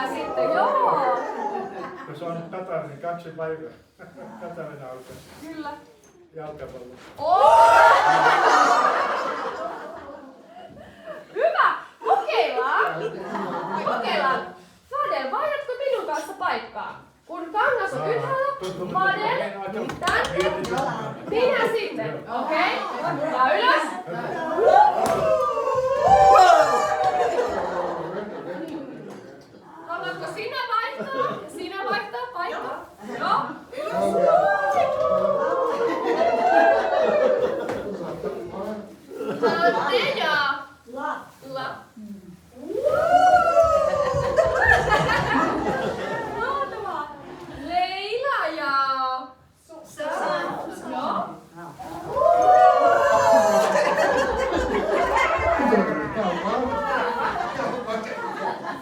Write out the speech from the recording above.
Ja sitten, joo. Jos on Katainen, niin 2 päivää. Katainen alkaa. Kyllä. Jalkapallo. Hyvä! Kokeillaan. Fadel, vaihdatko minun kanssa paikkaa? Kun kangas on ylhäällä, Fadel, tänne, minä sinne. Okei? Ja ylös. Haluatko sinä vaihtaa? Sinä vaihtaa paikkaa? Joo.